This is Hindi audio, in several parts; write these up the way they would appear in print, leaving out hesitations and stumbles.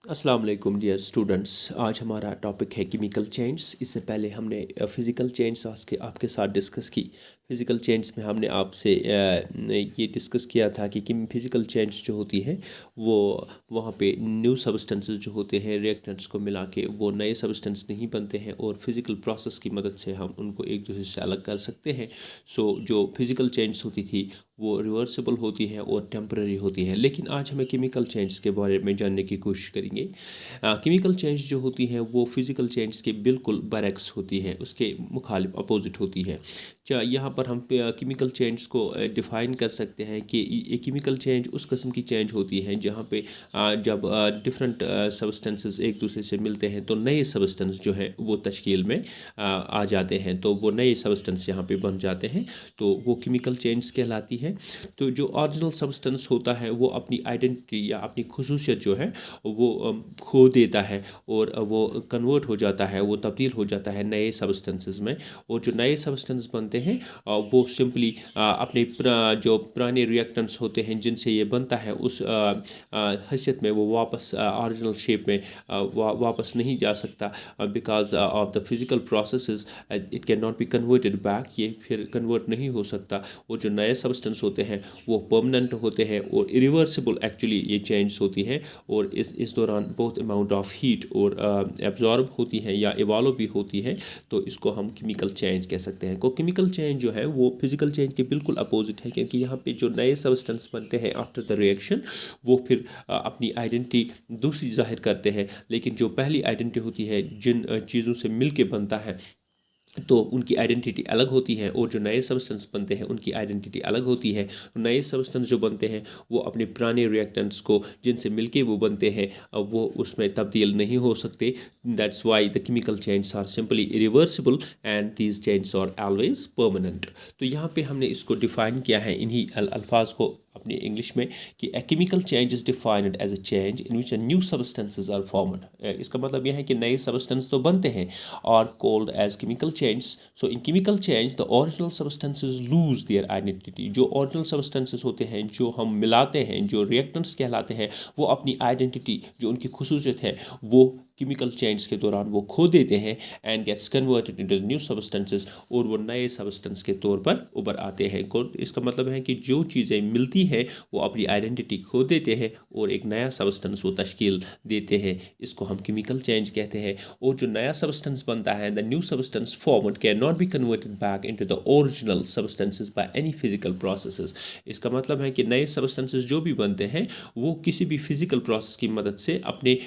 अस्सलाम वालेकुम डियर स्टूडेंट्स। आज हमारा टॉपिक है केमिकल चेंज। इससे पहले हमने फ़िज़िकल चेंज आज के आपके साथ डिस्कस की। फ़िज़िकल चेंज में हमने आपसे ये डिस्कस किया था कि फ़िज़िकल चेंज जो होती है वो वहाँ पे न्यू सब्सटेंसेस जो होते हैं रिएक्टेंट्स को मिला के वो नए सब्सटेंस नहीं बनते हैं और फिज़िकल प्रोसेस की मदद से हम उनको एक दूसरे से अलग कर सकते हैं। सो जो फिज़िकल चेंज होती थी वो रिवर्सिबल होती है और टेम्पररी होती है। लेकिन आज हमें केमिकल चेंज के बारे में जानने की कोशिश करेंगे। केमिकल चेंज जो होती है वो फिज़िकल चेंज के बिल्कुल बरक्स होती है, उसके मुखालिफ अपोजिट होती है। यहाँ पर हम केमिकल चेंज को डिफ़ाइन कर सकते हैं कि ये केमिकल चेंज उस किस्म की चेंज होती है जहाँ पे जब डिफरेंट सब्सटेंसेस एक दूसरे से मिलते हैं तो नए सब्सटेंस जो है वो तश्कील में आ जाते हैं, तो वो नए सब्सटेंस यहाँ पे बन जाते हैं, तो वो केमिकल चेंज कहलाती है। तो जो ओरिजिनल सब्सटेंस होता है वो अपनी आइडेंटिटी या अपनी खसूसियत जो है वो खो देता है और वो कन्वर्ट हो जाता है, वो तब्दील हो जाता है नए सब्सटेंसेस में। और जो नए सब्सटेंस बनते हैं वो सिंपली अपने जो पुराने रिएक्टेंट्स होते हैं जिनसे ये बनता है उस हैसियत में वो वापस ओरिजिनल शेप में वापस नहीं जा सकता, because of the physical processes it can not be converted back, ये फिर कन्वर्ट नहीं हो सकता। और जो नए सब्सटेंस होते हैं वो परमानेंट होते हैं और इरिवर्सिबल एक्चुअली ये चेंज होती है। और इस दौरान बहुत अमाउंट ऑफ हीट और एब्जॉर्ब होती है या इवॉल्व भी होती है, तो इसको हम केमिकल चेंज कह सकते हैं। को केमिकल चेंज जो है वो फिज़िकल चेंज के बिल्कुल अपोजिट है, क्योंकि यहाँ पे जो नए सब्सटेंस बनते हैं आफ्टर द रिएक्शन वो फिर अपनी आइडेंटिटी दूसरी जाहिर करते हैं। लेकिन जो पहली आइडेंटिटी होती है जिन चीज़ों से मिल के बनता है तो उनकी आइडेंटिटी अलग होती है, और जो नए सब्सटेंस बनते हैं उनकी आइडेंटिटी अलग होती है। नए सब्सटेंस जो बनते हैं वो अपने पुराने रिएक्टेंट्स को जिनसे मिलके वो बनते हैं वो उसमें तब्दील नहीं हो सकते। That's why the chemical change are simply irreversible and these change are always permanent. तो यहाँ पे हमने इसको डिफ़ाइन किया है इन्हीं अल्फाज को अपनी इंग्लिश में कि a chemical change is defined as a change in which a new substances are formed. इसका मतलब यह है कि नए सब्सटेंस तो बनते हैं और called as chemical change. So in chemical change the original substances lose their identity. जो ओरिजिनल सब्सटेंसेस होते हैं जो हम मिलाते हैं, जो रिएक्टेंट्स कहलाते हैं, वो अपनी आइडेंटिटी जो उनकी खुसूसियत है वो केमिकल चेंज के दौरान वो खो देते हैं and gets converted into new substances, और वो नए सब्सटेंस के तौर पर उभर आते हैं। इसका मतलब है कि जो चीज़ें मिलती है वो अपनी आइडेंटिटी खो देते हैं और एक नया सब्सटेंस वो तश्कील देते हैं, इसको हम केमिकल चेंज कहते हैं। और जो नया सब्सटेंस बनता है the new substance formed can not be converted back into the original substances bye any physical processes. इसका मतलब है कि नए सब्सटेंसेस जो भी बनते हैं वो किसी भी फिजिकल प्रोसेस की मदद से अपने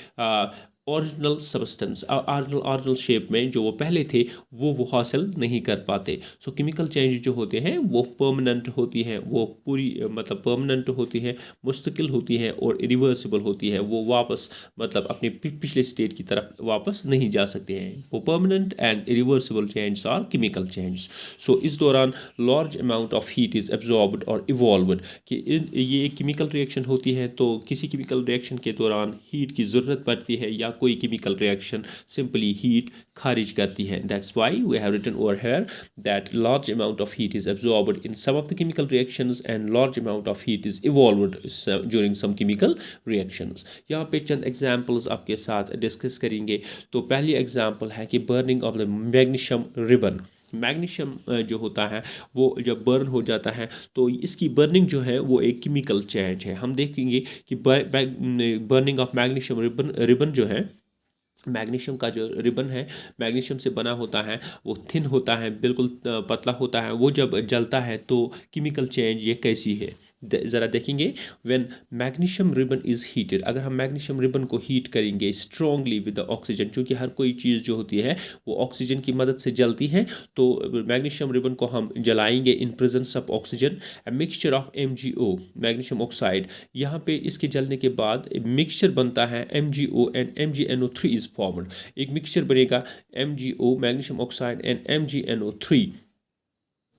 ओरिजिनल सब्सटेंस ओरिजिनल शेप में जो वो पहले थे वो हासिल नहीं कर पाते। सो केमिकल चेंज जो होते हैं वो परमानेंट होती है, वो पूरी मतलब परमानेंट होती है, मुस्तकिल होती है और रिवर्सिबल होती है। वो वापस मतलब अपने पिछले स्टेट की तरफ वापस नहीं जा सकते हैं। वो permanent and reversible change are chemical change. So इस दौरान large amount of heat is absorbed और इवॉल्व्ड कि ये एक केमिकल रिएक्शन होती है, तो किसी केमिकल रिएक्शन के दौरान हीट की ज़रूरत पड़ती है या कोई केमिकल रिएक्शन सिंपली हीट खारिज करती है। That's why we have written over here that large amount of heat is absorbed in some of the chemical reactions and large amount of heat is evolved during some chemical reactions. यहाँ पे चंद एग्जांपल्स आपके साथ डिस्कस करेंगे। तो पहली एग्जांपल है कि burning of the magnesium ribbon. Magnesium जो होता है वो जब बर्न हो जाता है तो इसकी बर्निंग जो है वो एक केमिकल चेंज है। हम देखेंगे कि बर्निंग ऑफ मैग्नीशियम रिबन जो है, मैग्नीशियम का जो रिबन है मैग्नीशियम से बना होता है, वो थिन होता है, बिल्कुल पतला होता है। वो जब जलता है तो केमिकल चेंज ये कैसी है ज़रा देखेंगे। When magnesium ribbon is heated, अगर हम मैग्नीशियम रिबन को हीट करेंगे स्ट्रॉन्गली विद द ऑक्सीजन, क्योंकि हर कोई चीज़ जो होती है वो ऑक्सीजन की मदद से जलती है, तो मैग्नीशियम रिबन को हम जलाएंगे in presence of oxygen. A mixture of MgO magnesium oxide, यहाँ पे इसके जलने के बाद मिक्सचर बनता है MgO and MgNO3 is formed. एक मिक्सचर बनेगा MgO magnesium oxide and MgNO3।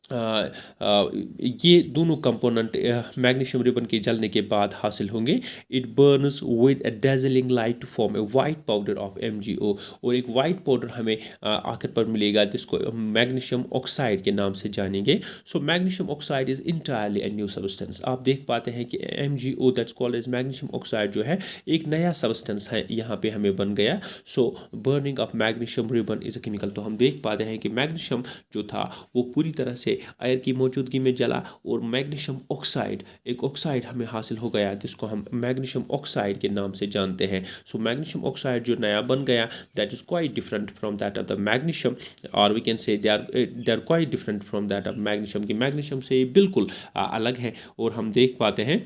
ये दोनों कंपोनेंट मैग्नीशियम रिबन के जलने के बाद हासिल होंगे। It burns with a dazzling light to form a white powder of MgO, और एक वाइट पाउडर हमें आखिर पर मिलेगा जिसको मैग्नीशियम ऑक्साइड के नाम से जानेंगे। So magnesium oxide is entirely a new substance. आप देख पाते हैं कि MgO that's called as magnesium oxide जो है एक नया सब्सटेंस है यहाँ पे हमें बन गया। So burning of magnesium ribbon is a chemical. तो हम देख पाते हैं कि मैग्नीशियम जो था वो पूरी तरह से आयर की मौजूदगी में जला और मैग्नीशियम ऑक्साइड, एक ऑक्साइड हमें हासिल हो गया जिसको हम मैग्नीशियम ऑक्साइड के नाम से जानते हैं। सो मैग्नीशियम ऑक्साइड जो नया बन गया that is quite different from that of the magnesium, और we can say they are quite different from that of magnesium, की मैग्नीशियम से ये बिल्कुल अलग है। और हम देख पाते हैं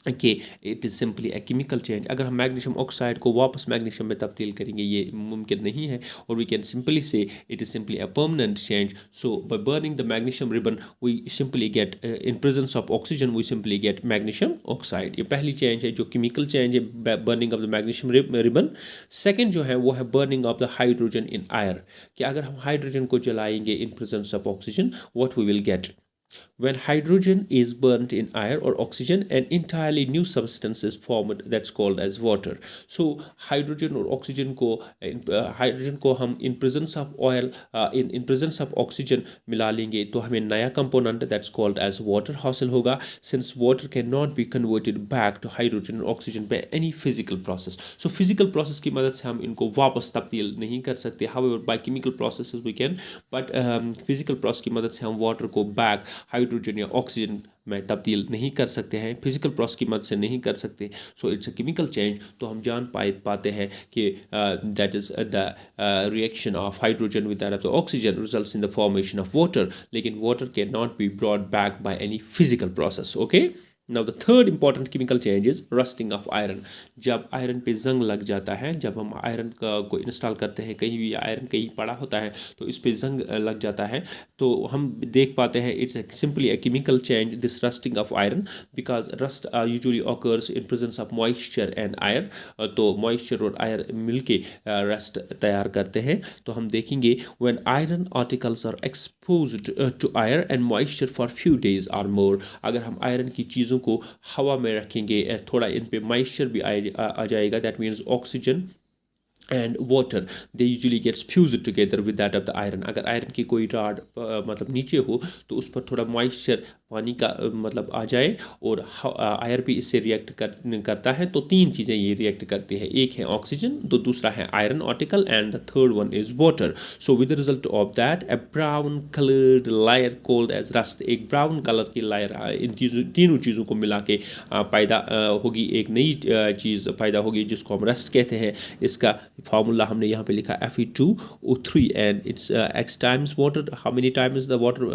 कि it is simply a chemical change. अगर हम मैग्नीशियम ऑक्साइड को वापस मैग्नीशियम में तब्दील करेंगे ये मुमकिन नहीं है, और we can simply say it is simply a permanent change. So by burning the magnesium ribbon we simply get in presence of oxygen we simply get magnesium oxide. ये पहली चेंज है जो केमिकल चेंज है, burning of the magnesium ribbon. Second जो है वो है burning of the hydrogen in air, कि अगर हम हाइड्रोजन को जलाएंगे in presence of oxygen what we will gate. When hydrogen is burnt in air or oxygen, an entirely new substance is formed that's called as water. So hydrogen और oxygen को हम in presence of oil in presence of oxygen मिला लेंगे तो हमें नया component that's called as water हासिल होगा, since water cannot be converted back to hydrogen or oxygen by any physical process. So physical process की मदद से हम इनको वापस तब्दील नहीं कर सकते, however by chemical processes we can, but physical process की मदद से हम water को back हाइड्रोजन या ऑक्सीजन में तब्दील नहीं कर सकते हैं, फिजिकल प्रोसेस की मदद से नहीं कर सकते। So it's a chemical change. तो हम जान पाते हैं कि that is the reaction of hydrogen with that of the oxygen results in the formation of water, लेकिन water can not be brought back by any physical process. Okay, now the third important chemical change is rusting of iron. जब आयरन पे जंग लग जाता है, जब हम आयरन को इंस्टॉल करते हैं, कहीं भी आयरन कहीं पड़ा होता है तो इस पे जंग लग जाता है, तो हम देख पाते हैं it's simply a chemical change this rusting of iron, because rust usually occurs in presence of moisture and air. तो मॉइस्चर और आयर मिलके रस्ट तैयार करते हैं। तो हम देखेंगे when iron articles are exposed to air and moisture for few days और मोर, अगर हम आयरन की चीज़ों को हवा में रखेंगे, थोड़ा इन पे मॉइस्चर भी आ जाएगा, that means oxygen and water they usually gets fused together with that of the iron. अगर आयरन की कोई रॉड मतलब नीचे हो तो उस पर थोड़ा मॉइस्चर पानी का मतलब आ जाए और आयर भी इससे रिएक्ट करता है, तो तीन चीज़ें ये रिएक्ट करती है, एक है ऑक्सीजन, तो दूसरा है iron article, and the third one is water. So with the result of that a brown coloured layer called as rust, एक ब्राउन कलर की लायर इन तीनों चीज़ों को मिला के पैदा होगी, एक नई चीज़ पैदा होगी जिसको हम रस्ट कहते हैं। इसका फार्मूला हमने यहाँ पे लिखा Fe2O3 and it's x times water. How many times the water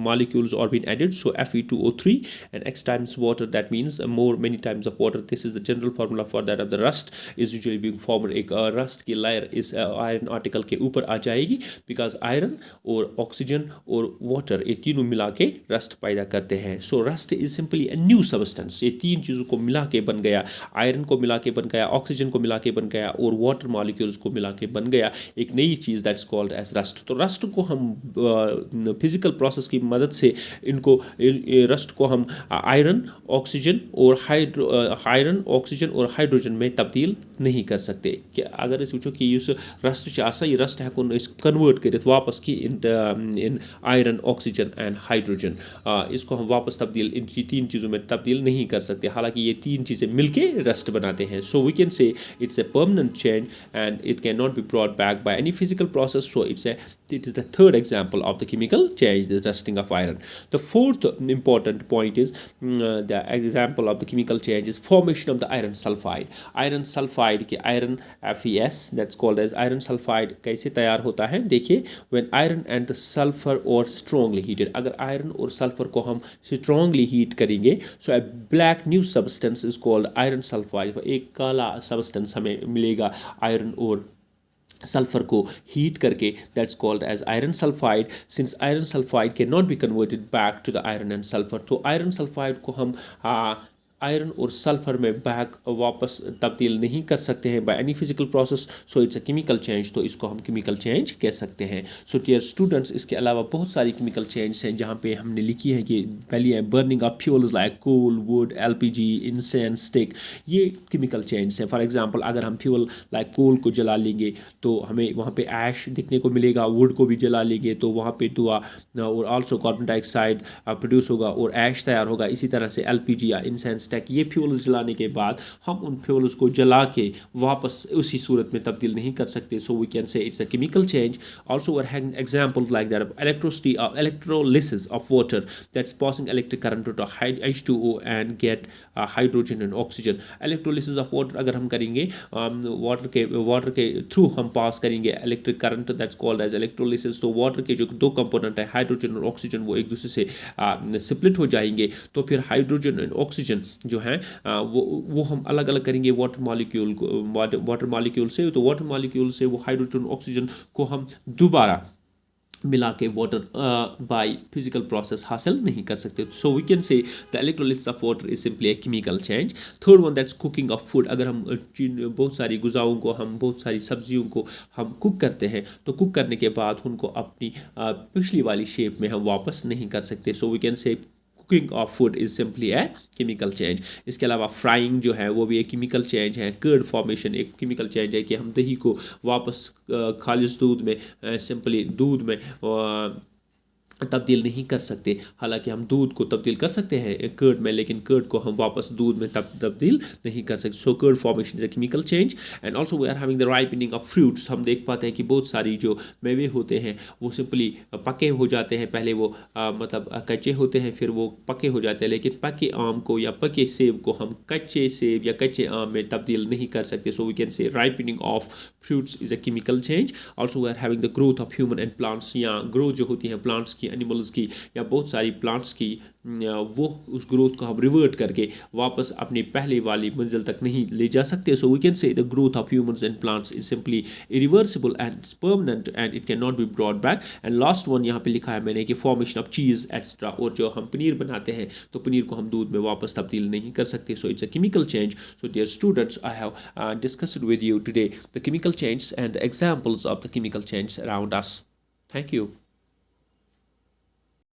molecules are being added? So Fe2O3 and x times water, that means many times of water. This is the general formula for that of the rust is usually being formed. एक rust की layer इस iron article के ऊपर आ जाएगी, because iron और oxygen और water ये तीनों मिला के rust पैदा करते हैं। So rust is simply a new substance. ये तीन चीज़ों को मिला के बन गया, आयरन को मिला के बन गया, ऑक्सीजन को मिला के बन गया और वाटर मॉलिक्यूल्स को मिला के बन गया एक नई चीज़ दैट्स कॉल्ड एज रस्ट। तो रस्ट को हम फिजिकल प्रोसेस की मदद से इनको रस्ट को हम आयरन ऑक्सीजन और हाइड्रोजन में तब्दील नहीं कर सकते। कि अगर इस वुचो कि रस्ट ये रस्ट है कन्वर्ट करित वापस की इन आयरन ऑक्सीजन एंड हाइड्रोजन, इसको हम वापस तब्दील इन तीन चीज़ों में तब्दील नहीं कर सकते, हालांकि ये तीन चीज़ें मिलके रस्ट बनाते हैं। So we can say it's a permanent change and it cannot be brought back by any physical process. So it is the third example of the chemical change, the rusting of iron. The fourth important point is the example of the chemical change is formation of the iron sulfide. Iron sulfide के iron FeS that's called as iron sulfide कैसे तैयार होता है? देखिए, when iron and the sulfur are strongly heated, अगर iron और sulfur को हम strongly heat करेंगे, so a black new substance is called iron sulfide. एक काला substance हमें मिलेगा आयरन और सल्फर को हीट करके, that's called as iron sulphide. Since iron sulphide can not be converted back to the iron and sulphur, तो आयरन सल्फाइड को हम आयरन और सल्फर में बैक वापस तब्दील नहीं कर सकते हैं bye any physical process, so it's a chemical change, तो इसको हम केमिकल चेंज कह सकते हैं। सो डियर स्टूडेंट्स, इसके अलावा बहुत सारी केमिकल चेंज हैं जहाँ पे हमने लिखी है कि पहली है burning of fuels like coal, wood, LPG, incense, stick, ये केमिकल चेंज हैं। फॉर एग्जांपल अगर हम फ्यूल लाइक कोल को जला लेंगे तो हमें वहाँ पे ऐश दिखने को मिलेगा, वुड को भी जला लेंगे तो वहाँ पे धुआं और आल्सो कार्बन डाइऑक्साइड प्रोड्यूस होगा और ऐश तैयार होगा। इसी तरह से एलपीजी या इंसेंस स्टिक, ये फ्यूल्स जलाने के बाद हम उन फ्यूल्स को जला के वापस उसी सूरत में तब्दील नहीं कर सकते। So we can say it's a chemical change. Also we have examples like that electricity electrolysis of water, that's passing electric current to H2O and get hydrogen and oxygen. electrolysis of water अगर हम करेंगे वाटर के थ्रू हम पास करेंगे electric current, that's called as electrolysis. तो वाटर के जो दो कंपोनेंट है हाइड्रोजन और ऑक्सीजन वो एक दूसरे से स्प्लिट हो जाएंगे, तो फिर हाइड्रोजन एंड ऑक्सीजन जो है वो हम अलग अलग करेंगे वाटर मॉलिक्यूल से। तो वाटर मॉलिक्यूल से वो हाइड्रोजन ऑक्सीजन को हम दोबारा मिला के वाटर बाय फिजिकल प्रोसेस हासिल नहीं कर सकते। So we can say the electrolysis of water is simply a chemical change. Third one that's cooking of food. अगर हम बहुत सारी गुज़ाओं को, हम बहुत सारी सब्जियों को हम कुक करते हैं तो कुक करने के बाद उनको अपनी पिछली वाली शेप में हम वापस नहीं कर सकते। So we can say cooking of food is simply a chemical change. इसके अलावा फ्राइंग जो है वो भी एक केमिकल चेंज है। कर्ड फॉर्मेशन एक केमिकल चेंज है कि हम दही को वापस खालिस दूध में सिंपली दूध में तब्दील नहीं कर सकते। हालांकि हम दूध को तब्दील कर सकते हैं कर्ड में, लेकिन कर्ड को हम वापस दूध में तब्दील नहीं कर सकते। So curd formation is a chemical change. And also we are having the ripening of fruits. हम देख पाते हैं कि बहुत सारी जो मेवे होते हैं वो सिंपली पके हो जाते हैं। पहले वो मतलब कच्चे होते हैं, फिर वो पके हो जाते हैं, लेकिन पके आम को या पके सेब को हम कच्चे सेब या कच्चे आम में तब्दील नहीं कर सकते। So we can say ripening of fruits is a chemical change. Also we are having the growth of human and plants, या ग्रोथ जो होती है प्लांट्स की, एनिमल्स की या बहुत सारी प्लांट्स की, वो उस ग्रोथ को हम रिवर्ट करके वापस अपनी पहले वाली मंजिल तक नहीं ले जा सकते। So we can say the growth of humans and plants is simply irreversible and permanent and it can not be brought back. And last one यहाँ पे लिखा है मैंने कि फॉर्मेशन ऑफ चीज़ एक्स्ट्रा, और जो हम पनीर बनाते हैं तो पनीर को हम दूध में वापस तब्दील नहीं कर सकते। So it's a chemical change. So dear students, I have discussed with you today the chemical change and the examples of the chemical change around us. Thank you.